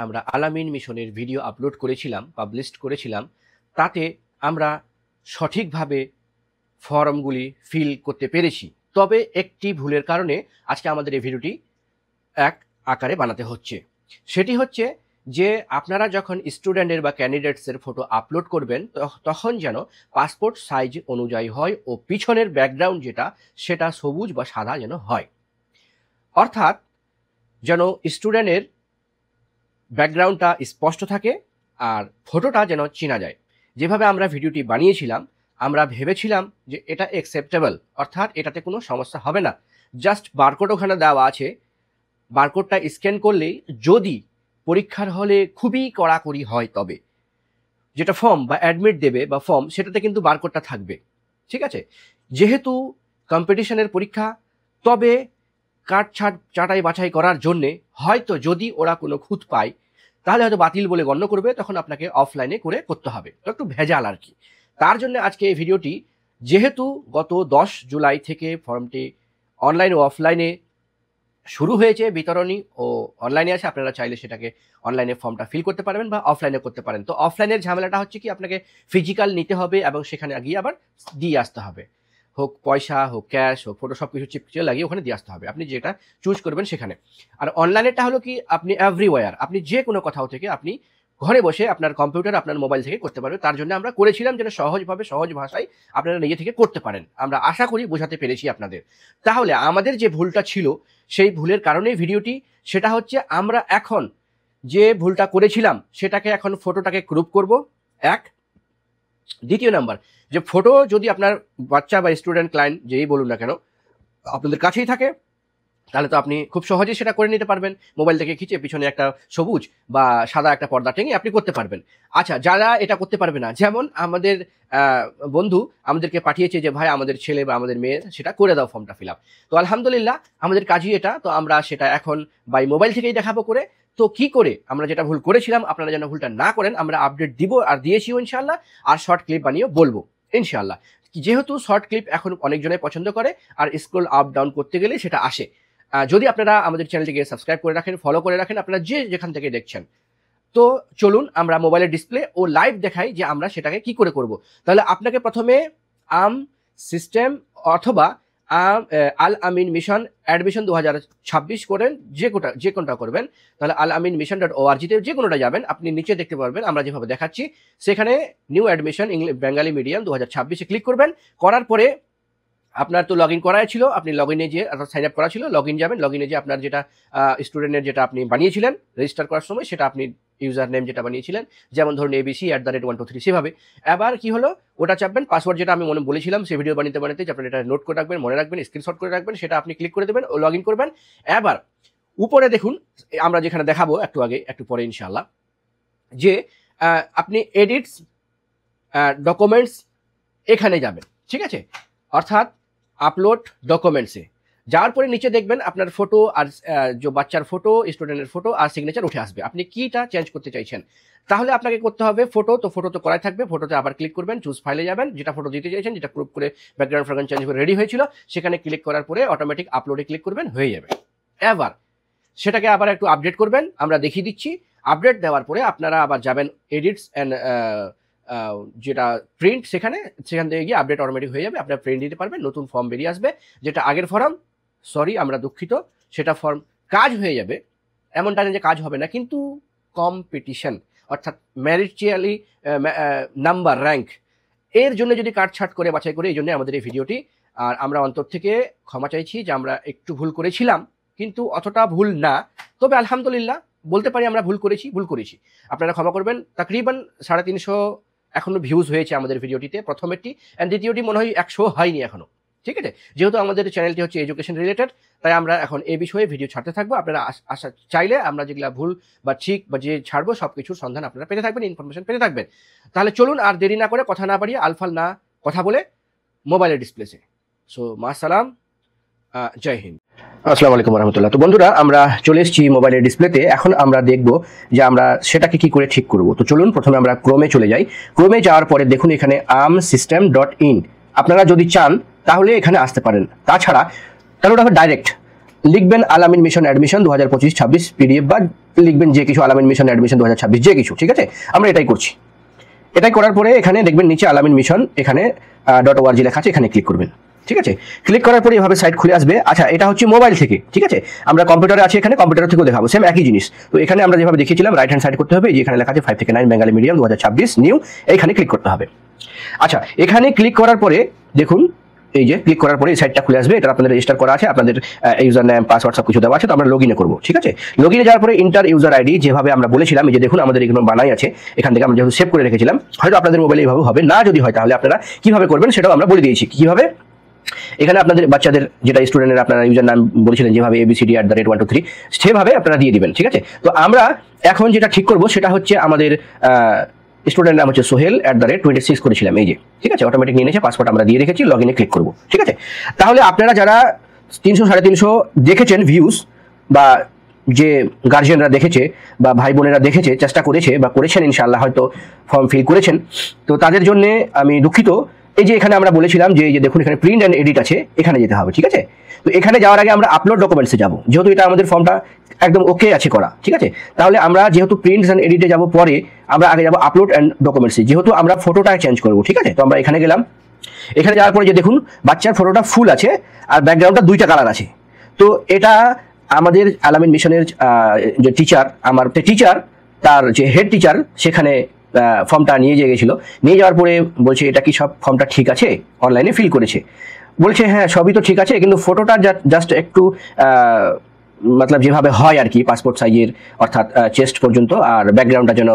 আমরা আলামিন মিশনের ভিডিও আপলোড করেছিলাম, পাবলিশ করেছিলাম, তাতে আমরা সঠিকভাবে ফর্মগুলি ফিল করতে পেরেছি। তবে একটি ভুলের কারণে আজকে আমাদের এই ভিডিওটি এক আকারে বানাতে হচ্ছে। সেটি হচ্ছে যে আপনারা যখন স্টুডেন্টের বা ক্যান্ডিডেটসের ফটো আপলোড করবেন তখন যেন পাসপোর্ট সাইজ অনুযায়ী হয় ও পিছনের ব্যাকগ্রাউন্ড সেটা সবুজ বা সাদা যেন হয়। অর্থাৎ যেন স্টুডেন্টের ব্যাকগ্রাউন্ডটা স্পষ্ট থাকে আর ফটোটা যেন চেনা যায়। যেভাবে আমরা ভিডিওটি বানিয়েছিলাম, আমরা ভেবেছিলাম যে এটা অ্যাকসেপ্টেবল, অর্থাৎ এটাতে কোনো সমস্যা হবে না। জাস্ট বারকোড ওখানে দেওয়া আছে, বারকোডটা স্ক্যান করলেই যদি পরীক্ষার হলে খুবই কড়াকড়ি হয় তবে যেটা ফর্ম বা অ্যাডমিট দেবে বা ফর্ম, সেটাতে কিন্তু বারকোডটা থাকবে। ঠিক আছে, যেহেতু কম্পিটিশনের পরীক্ষা, তবে কাট ছাঁটাই বাছাই করার জন্যে হয়তো যদি ওরা কোনো খুঁত পায় তাহলে হয়তো বাতিল বলে গণ্য করবে, তখন আপনাকে অফলাইনে করে করতে হবে, তো একটু ভেজাল আর কি। তার জন্য আজকে এই ভিডিওটি, যেহেতু গত 10 জুলাই থেকে ফর্মটি অনলাইন ও অফলাইনে শুরু হয়েছে বিতরণী ও অনলাইনে আছে, আপনারা চাইলে সেটাকে অনলাইনে ফর্মটা ফিল করতে পারবেন বা অফলাইনে করতে পারেন। তো অফলাইনের ঝামেলাটা হচ্ছে কি, আপনাকে ফিজিক্যাল নিতে হবে এবং সেখানে গিয়ে আবার দিয়ে আসতে হবে, হোক পয়সা হোক ক্যাশ হোক ফটো সব কিছু চিপচিপে লাগিয়ে ওখানে দিয়ে আসতে হবে, আপনি যেটা চুজ করবেন সেখানে। আর অনলাইনেরটা হলো কি, আপনি এভরিওয়্যার, আপনি যে কোনো কোথাও থেকে আপনি ঘরে বসে আপনার কম্পিউটার আপনার মোবাইল থেকে করতে পারবেন। তার জন্য আমরা করেছিলাম যেন সহজভাবে সহজ ভাষায় আপনারা নিজে থেকে করতে পারেন। আমরা আশা করি বোঝাতে পেরেছি আপনাদের। তাহলে আমাদের যে ভুলটা ছিল সেই ভুলের কারণেই ভিডিওটি, সেটা হচ্ছে আমরা এখন যে ভুলটা করেছিলাম সেটাকে এখন ফটোটাকে ক্রপ করব, এক। দ্বিতীয় নাম্বার, যে ফটো যদি আপনার বাচ্চা বা স্টুডেন্ট ক্লায়েন্ট যেই বলুন না কেন আপনাদের কাছেই থাকে, তাহলে তো আপনি খুব সহজেই সেটা করে নিতে পারবেন। মোবাইল থেকে খিচে পিছনে একটা সবুজ বা সাদা একটা পর্দা টেঙে আপনি করতে পারবেন। আচ্ছা, যারা এটা করতে পারবে না, যেমন আমাদের বন্ধু আমাদেরকে পাঠিয়েছে যে ভাই আমাদের ছেলে বা আমাদের মেয়ের সেটা করে দাও ফর্মটা ফিল আপ, তো আলহামদুলিল্লাহ আমাদের কাজই এটা। তো আমরা সেটা এখন বাই মোবাইল থেকেই দেখাবো করে। তো কি করে আমরা যেটা ভুল করেছিলাম আপনারা যেন ভুলটা না করেন, আমরা আপডেট দিব আর দিয়েছিও ইনশাল্লাহ, আর শর্ট ক্লিপ বানিয়ে বলবো ইনশাল্লাহ। যেহেতু শর্ট ক্লিপ এখন অনেকজনে পছন্দ করে আর স্ক্রল আপ ডাউন করতে গেলে সেটা আসে। যদি আপনারা আমাদের চ্যানেলটিকে সাবস্ক্রাইব করে রাখেন, ফলো করে রাখেন, আপনারা যেখান থেকে দেখছেন, তো চলুন আমরা মোবাইলের ডিসপ্লে ও লাইভ দেখাই যে আমরা সেটাকে কি করে করব। তাহলে আপনাকে প্রথমে আম সিস্টেম অথবা আল আমিন মিশন অ্যাডমিশন 2026 করেন, যে কোনটা করবেন, তাহলে আল আমিন মিশন.org-তে যে কোনোটা যাবেন, আপনি নিচে দেখতে পারবেন আমরা যেভাবে দেখাচ্ছি, সেখানে নিউ অ্যাডমিশন বেঙ্গালি মিডিয়াম 2026-এ ক্লিক করবেন। করার পরে আপনার তো লগ ইন করাই ছিল, আপনি লগ ইনে যে সাইন আপ করা ছিল, লগ ইন যাবেন, লগ ইনে যে আপনার যেটা স্টুডেন্টের যেটা আপনি বানিয়েছিলেন রেজিস্টার করার সময়, সেটা আপনি ইউজার নেম যেটা বানিয়েছিলেন, যেমন ধরুন abc@123 সেভাবে। এবার কি হলো, ওটা চাপবেন, পাসওয়ার্ড যেটা আমি বলেছিলাম সেই ভিডিও বানাতে যে আপনার এটা নোট করে রাখবেন, মনে রাখবেন, স্ক্রিনশট করে রাখবেন, সেটা আপনি ক্লিক করে দেবেন ও লগ ইন করবেন। এবার উপরে দেখুন, আমরা যেখানে দেখাবো একটু পরে ইনশাআল্লাহ, যে আপনি এডিটস ডকুমেন্টস এখানে যাবেন। ঠিক আছে, অর্থাৎ আপলোড ডকুমেন্টসে যাওয়ার পরে নিচে দেখবেন আপনার ফটো আর যে বাচ্চার ফটো, স্টুডেন্টের ফটো আর সিগনেচার উঠে আসবে। আপনি কিটা চেঞ্জ করতে চাইছেন, তাহলে আপনাকে করতে হবে ফটো তো করাই থাকবে, ফটোতে আবার ক্লিক করবেন, চুজ ফাইলে যাবেন, যেটা ফটো দিতে চাইছেন, যেটা ক্রপ করে ব্যাকগ্রাউন্ড চেঞ্জ করে রেডি হয়েছিল, সেখানে ক্লিক করার পরে অটোমেটিক আপলোডে ক্লিক করবেন, হয়ে যাবে। এবার সেটাকে আবার একটু আপডেট করবেন, আমরা দেখিয়ে দিচ্ছি। আপডেট দেওয়ার পরে আপনারা আবার যাবেন এডিটস অ্যান্ড যেটা প্রিন্ট, সেখান থেকে গিয়ে আপডেট অটোমেটিক হয়ে যাবে, আপনার প্রিন্ট দিতে পারবেন, নতুন ফর্ম বেরিয়ে আসবে, যেটা আগের ফর্ম, আমরা দুঃখিত, সেটা ফর্ম কাজ হয়ে যাবে। এমনটা না যে কাজ হবে না, কিন্তু কম্পিটিশন অর্থাৎ ম্যারিটিয়ালি নাম্বার র্যাঙ্ক এর জন্য যদি কাটছাট করে বাছাই করে, এই জন্য আমাদের এই ভিডিওটি। আর আমরা অন্তর থেকে ক্ষমা চাইছি যে আমরা একটু ভুল করেছিলাম, কিন্তু অতটা ভুল না, তবে আলহামদুলিল্লাহ বলতে পারি আমরা ভুল করেছি, আপনারা ক্ষমা করবেন। তাকরিবান 350 এখনো ভিউজ হয়েছে আমাদের ভিডিওটিতে, প্রথমেরটি, অ্যান্ড দ্বিতীয়টি মনে হয় 100 হয়নি এখনো। ঠিক আছে, যেহেতু আমাদের চ্যানেলটি হচ্ছে এডুকেশন রিলেটেড, তাই আমরা এখন এই বিষয়ে ভিডিও ছাড়তে থাকবো। আপনারা চাইলে আমরা যেগুলো ভুল বা ঠিক বা যে ছাড়বো সব কিছুর সন্ধান আপনারা পেতে থাকবেন, ইনফরমেশন পেতে থাকবেন। তাহলে চলুন আর দেরি না করে, কথা না বাড়িয়ে, আলফাল না কথা বলে মোবাইলের ডিসপ্লেতে। সো মাসালাম, জয় হিন্দ, আসসালামু আলাইকুম রহমতুল্লাহ। তো বন্ধুরা, আমরা চলে এসেছি মোবাইলের ডিসপ্লেতে। এখন আমরা দেখব যে আমরা সেটাকে কি করে ঠিক করব। তো চলুন প্রথমে আমরা ক্রোমে চলে যাই। ক্রোমে যাওয়ার পরে দেখুন এখানে amsystem.in, আপনারা যদি চান তাহলে এখানে আসতে পারেন, তাছাড়া ওটা ডাইরেক্ট লিখবেন আলামিন মিশন অ্যাডমিশন 2025-26 পিডিএফ, বা লিখবেন যে কিছু আলামিন মিশন অ্যাডমিশন 2026 যে কিছু, ঠিক আছে। আমরা এটাই করছি। এটাই করার পরে এখানে দেখবেন নিচে আলামিন মিশন এখানে .org লেখা আছে, এখানে ক্লিক করবেন, ঠিক আছে। ক্লিক করার পরে এভাবে সাইট খুলে আসবে। আচ্ছা, এটা হচ্ছে মোবাইল থেকে, ঠিক আছে। আমরা কম্পিউটারে আছি, এখানে কম্পিউটার থেকেও দেখাবো, সেম একই জিনিস। তো এখানে আমরা যেভাবে দেখিয়েছিলাম রাইট হ্যান্ড সাইড করতে হবে, এই যে এখানে লেখা আছে 5 থেকে 9 বেঙ্গলি মিডিয়াম 2026 নিউ, এইখানে ক্লিক করতে হবে। আচ্ছা, এখানে ক্লিক করার পরে দেখুন এই যে ক্লিক করার পরে এই সাইটটা খুলে আসবে। এটা আপনাদের রেজিস্টার করা আছে, আপনাদের ইউজার নেম পাসওয়ার্ড সব কিছু দেওয়া আছে। তো আমরা লগইনে করবো, ঠিক আছে। লগইনে যাওয়ার পরে ইন্টার ইউজার আইডি যেভাবে আমরা বলেছিলাম, এই যে দেখুন আমাদের এখানে বানাই আছে, এখান থেকে আমরা যেহেতু সেভ করে রেখেছিলাম, হয়তো আপনাদের মোবাইলে এইভাবে হবে না, যদি হয় তাহলে আপনারা কিভাবে করবেন সেটাও আমরা বলে দিয়েছি কিভাবে। এখানে আপনাদের বাচ্চাদের যেটা স্টুডেন্টের আপনারা ইউজার নাম বলেছিলেন যেভাবে ABCD@123 সেভাবে আপনারা দিয়ে দিবেন, ঠিক আছে। তো আমরা এখন যেটা ঠিক করব সেটা হচ্ছে আমাদের স্টুডেন্ট নাম হচ্ছে সোহেল @26 করেছিলাম, এই যে, ঠিক আছে। অটোমেটিক নিয়ে নিয়েছে, পাসওয়ার্ড আমরা দিয়ে রেখেছি, লগইনে ক্লিক করব, ঠিক আছে। তাহলে আপনারা যারা 300-350 দেখেছেন ভিউজ, বা যে গার্জিয়ানরা দেখেছে বা ভাই বোনেরা দেখেছে, চেষ্টা করেছে বা করেছেন ইনশাআল্লাহ, হয়তো ফর্ম ফিল করেছেন, তো তাদের জন্য আমি দুঃখিত। এই যে এখানে আমরা বলেছিলাম যে এই যে দেখুন এখানে প্রিন্ট অ্যান্ড এডিট আছে, এখানে যেতে হবে, ঠিক আছে। তো এখানে যাওয়ার আগে আমরা আপলোড ডকুমেন্টসে যাব, যেহেতু এটা আমাদের ফর্মটা একদম ওকে আছে করা, ঠিক আছে। তাহলে আমরা যেহেতু প্রিন্টস অ্যান্ড এডিটে যাব পরে, আমরা আগে যাব আপলোড অ্যান্ড ডকুমেন্টসে, যেহেতু আমরা ফটোটা চেঞ্জ করব, ঠিক আছে। তো আমরা এখানে গেলাম। এখানে যাওয়ার পরে যে দেখুন বাচ্চার ফটোটা ফুল আছে আর ব্যাকগ্রাউন্ডটা 2টা কালার আছে। তো এটা আমাদের আলামিন মিশনের যে টিচার, আমার টিচার, তার যে হেড টিচার সেখানে ফর্মটা নিয়ে গেছিলো। নিয়ে যাওয়ার পরে বলছে এটা কি সব ফর্মটা ঠিক আছে, অনলাইনে ফিল করেছে। বলছে হ্যাঁ সবই তো ঠিক আছে, কিন্তু ফটোটা জাস্ট একটু মতলব যেভাবে হয় আর কি, পাসপোর্ট সাইজের, অর্থাৎ চেস্ট পর্যন্ত, আর ব্যাকগ্রাউন্ডটা যেন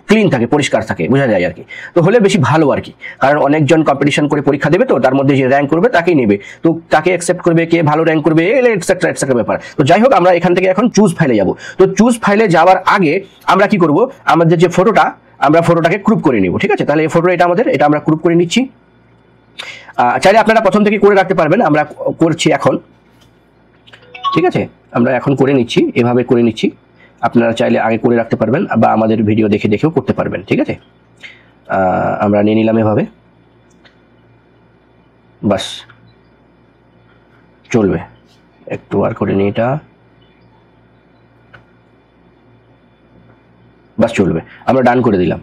ক্লিন থাকে, পরিষ্কার থাকে, বোঝা যায় আর কি। তো হলে বেশি ভালো আর কি, কারণ অনেকজন কম্পিটিশন করে পরীক্ষা দেবে, তো তার মধ্যে যে র্যাঙ্ক করবে তাকেই নেবে, তো তাকে অ্যাকসেপ্ট করবে, কে ভালো র্যাঙ্ক করবে, এটসেট্রা এটসেট্রা ব্যাপার। তো যাই হোক, আমরা এখান থেকে এখন চুজ ফাইলে যাব। তো চুজ ফাইলে যাওয়ার আগে আমরা কি করব, আমাদের যে ফটোটা, আমরা ফটোটাকে ক্রুপ করে নিব, ঠিক আছে। তাহলে এই ফটো এটা আমাদের, এটা আমরা ক্রুপ করে নিচ্ছি। চাইলে আপনারা প্রথম থেকে করে রাখতে পারবেন, আমরা করছি এখন, ঠিক আছে। আমরা এখন করে নিচ্ছি, এভাবে করে নিচ্ছি। আপনারা চাইলে আগে করে রাখতে পারবেন, বা আমাদের ভিডিও দেখে দেখেও করতে পারবেন, ঠিক আছে। আমরা নিয়ে নিলাম এভাবে, বাস চলবে। একটু আর করে নিই এটা, বাস চলবে। আমরা ডান করে দিলাম,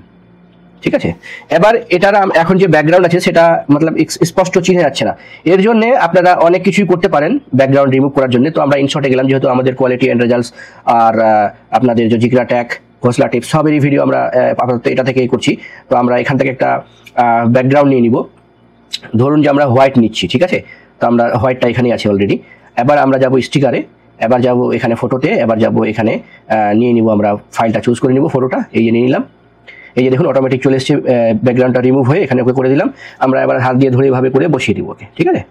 ঠিক আছে। এবার এটার এখন যে ব্যাকগ্রাউন্ড আছে সেটা মতলব স্পষ্ট চিনে যাচ্ছে না, এর জন্য আপনারা অনেক কিছুই করতে পারেন ব্যাকগ্রাউন্ড রিমুভ করার জন্য। তো আমরা ইনশর্টে গেলাম, যেহেতু আমাদের কোয়ালিটি অ্যান্ড রেজাল্টস আর আপনাদের যে জিগরা ট্যাগ, ঘোষলা টিপস সবেরই ভিডিও আমরা আপাতত এটা থেকেই করছি। তো আমরা এখান থেকে একটা ব্যাকগ্রাউন্ড নিয়ে নিব, ধরুন যে আমরা হোয়াইট নিচ্ছি, ঠিক আছে। তো আমরা হোয়াইটটা এখানেই আছে অলরেডি। এবার আমরা যাব স্টিকারে, এবার যাব এখানে ফটোতে, এবার যাব এখানে নিয়ে নিব, আমরা ফাইলটা চুজ করে নিব, ফটোটা এই যে নিয়ে নিলাম। এই যে দেখুন অটোমেটিক চলে এসেছে, ব্যাকগ্রাউন্ডটা রিমুভ হয়ে এখানে ওকে করে দিলাম। আমরা এবার হাত দিয়ে ধরে এভাবে করে বসিয়ে দিব ওকে, ঠিক আছে।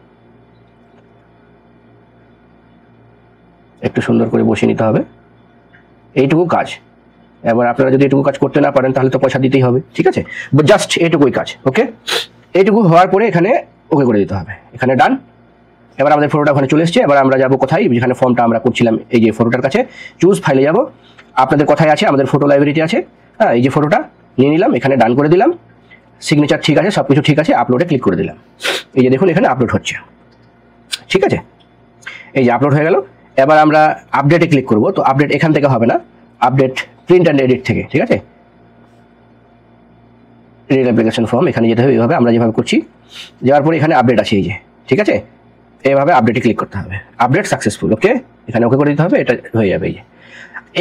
একটু সুন্দর করে বসিয়ে নিতে হবে, এইটুকু কাজ। এবার আপনারা যদি এটুকু কাজ করতে না পারেন তাহলে তো পয়সা দিতেই হবে, ঠিক আছে। জাস্ট এইটুকুই কাজ, ওকে। এইটুকু হওয়ার পরে এখানে ওকে করে দিতে হবে, এখানে ডান। এবার আমাদের ফটোটা ওখানে চলে এসেছে। এবার আমরা যাব কোথায়, যেখানে ফর্মটা আমরা করছিলাম, এই যে ফটোটার কাছে চুজ ফাইলে যাব। আপনাদের কোথায় আছে, আমাদের ফটো লাইব্রেরিতে আছে, হ্যাঁ। এই যে ফটোটা নিয়ে নিলাম, এখানে ডান করে দিলাম, সিগনেচার ঠিক আছে, সব কিছু ঠিক আছে, আপলোডে ক্লিক করে দিলাম। এই যে দেখুন এখানে আপলোড হচ্ছে, ঠিক আছে। এই যে আপলোড হয়ে গেল। এবার আমরা আপডেটে ক্লিক করব। তো আপডেট এখান থেকে হবে না, আপডেট প্রিন্ট অ্যান্ড এডিট থেকে, ঠিক আছে। এডিট অ্যাপ্লিকেশন ফর্ম, এখানে যেতে হবে, এইভাবে আমরা যেভাবে করছি। যাওয়ার পরে এখানে আপডেট আছে, এই যে, ঠিক আছে। এইভাবে আপডেটে ক্লিক করতে হবে, আপডেট সাকসেসফুল, ওকে। এখানে ওকে করে দিতে হবে, এটা হয়ে যাবে। এই যে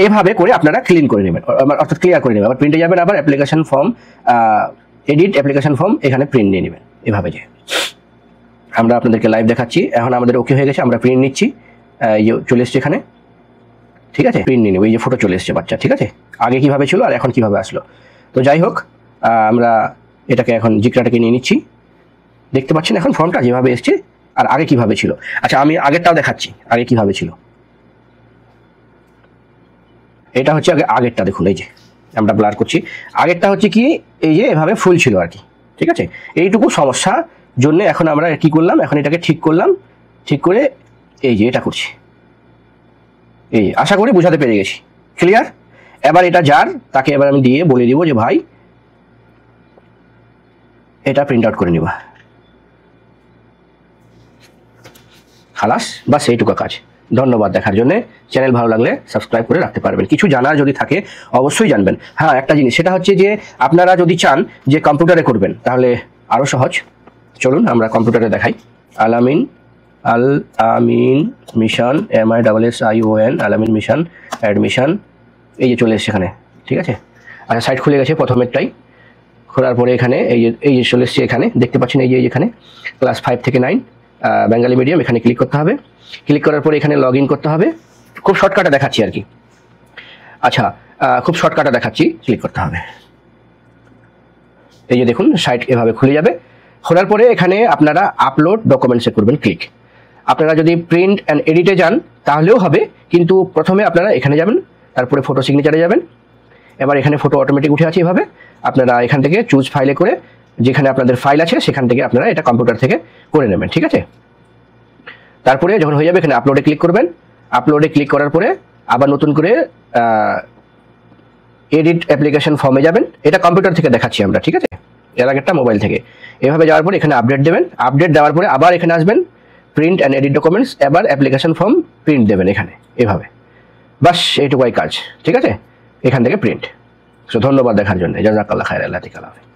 এইভাবে করে আপনারা ক্লিন করে নেবেন, অর্থাৎ ক্লিয়ার করে নেবেন। আবার প্রিন্টে যাবেন, আবার application form, edit application form, এখানে প্রিন্ট নিয়ে নেবেন, এভাবে। যে আমরা আপনাদেরকে লাইভ দেখাচ্ছি, এখন আমাদের ওকে হয়ে গেছে, আমরা প্রিন্ট নিচ্ছি। এই যে চলে এসছে এখানে, ঠিক আছে। প্রিন্ট নিয়ে নেব, এই যে ফটো চলে এসছে বাচ্চা, ঠিক আছে। আগে কিভাবে ছিল আর এখন কিভাবে আসলো। তো যাই হোক, আমরা এটাকে এখন জিগরাটাকে নিয়ে নিচ্ছি। দেখতে পাচ্ছেন এখন ফর্মটা যেভাবে এসছে আর আগে কিভাবে ছিল। আচ্ছা, আমি আগেরটাও দেখাচ্ছি, আগে কিভাবে ছিল। এটা হচ্ছে আগেরটা, দেখুন এই যে আমরা ব্লার করছি। আগেরটা হচ্ছে কি, এই যে এভাবে ফুল ছিল আর কি, ঠিক আছে। এইটুকু সমস্যা জন্য এখন আমরা কি করলাম, এখন এটাকে ঠিক করলাম, ঠিক করে এই যে এটা করছি। এই আশা করি বোঝাতে পেরে গেছি, ক্লিয়ার। এবার এটা যার, তাকে এবার আমি দিয়ে বলে দিব যে ভাই এটা প্রিন্ট আউট করে নিবা, খালাস, বাস এইটুকু কাজ। ধন্যবাদ দেখার জন্য। চ্যানেল ভালো লাগলে সাবস্ক্রাইব করে রাখতে পারবেন। কিছু জানার যদি থাকে অবশ্যই জানবেন। হ্যাঁ, একটা জিনিস, সেটা হচ্ছে যে আপনারা যদি চান যে কম্পিউটারে করবেন তাহলে আরও সহজ। চলুন আমরা কম্পিউটারে দেখাই। আল আমিন মিশন, MISSION, আল আমিন মিশন অ্যাডমিশন, এই যে চলে এসছে এখানে, ঠিক আছে। আচ্ছা, সাইট খুলে গেছে প্রথমেরটাই। খোলার পরে এখানে এই যে চলে এসছে, এখানে দেখতে পাচ্ছেন এই যে এখানে ক্লাস 5 থেকে 9 বেঙ্গলি মিডিয়াম, এখানে ক্লিক করতে হবে। ক্লিক করার পরে এখানে লগ ইন করতে হবে। খুব শর্টকাটে দেখাচ্ছি আর কি। আচ্ছা, খুব শর্টকাটে দেখাচ্ছি, ক্লিক করতে হবে। এই যে দেখুন সাইট এভাবে খুলে যাবে। খোলার পরে এখানে আপনারা আপলোড ডকুমেন্টসে করবেন ক্লিক। আপনারা যদি প্রিন্ট অ্যান্ড এডিটে যান তাহলেও হবে, কিন্তু প্রথমে আপনারা এখানে যাবেন, তারপরে ফটো সিগনেচারে যাবেন। এবার এখানে ফটো অটোমেটিক উঠে আছে, এভাবে আপনারা এখান থেকে চুজ ফাইলে করে যেখানে আপনাদের ফাইল আছে সেখান থেকে আপনারা এটা কম্পিউটার থেকে করে নেবেন, ঠিক আছে। তারপরে যখন হয়ে যাবে এখানে আপলোডে ক্লিক করবেন। আপলোডে ক্লিক করার পরে আবার নতুন করে এডিট অ্যাপ্লিকেশন ফর্মে যাবেন। এটা কম্পিউটার থেকে দেখাচ্ছি আমরা, ঠিক আছে, এর আগেরটা মোবাইল থেকে। এভাবে যাওয়ার পরে এখানে আপডেট দেবেন। আপডেট দেওয়ার পরে আবার এখানে আসবেন, প্রিন্ট অ্যান্ড এডিট ডকুমেন্টস, এবার অ্যাপ্লিকেশন ফর্ম প্রিন্ট দেবেন এখানে, এভাবে। বাস এইটুকুই কাজ, ঠিক আছে। এখান থেকে প্রিন্ট। সো ধন্যবাদ দেখার জন্য। জাযাকাল্লাহ খায়র। আল্লাহ তাআলা।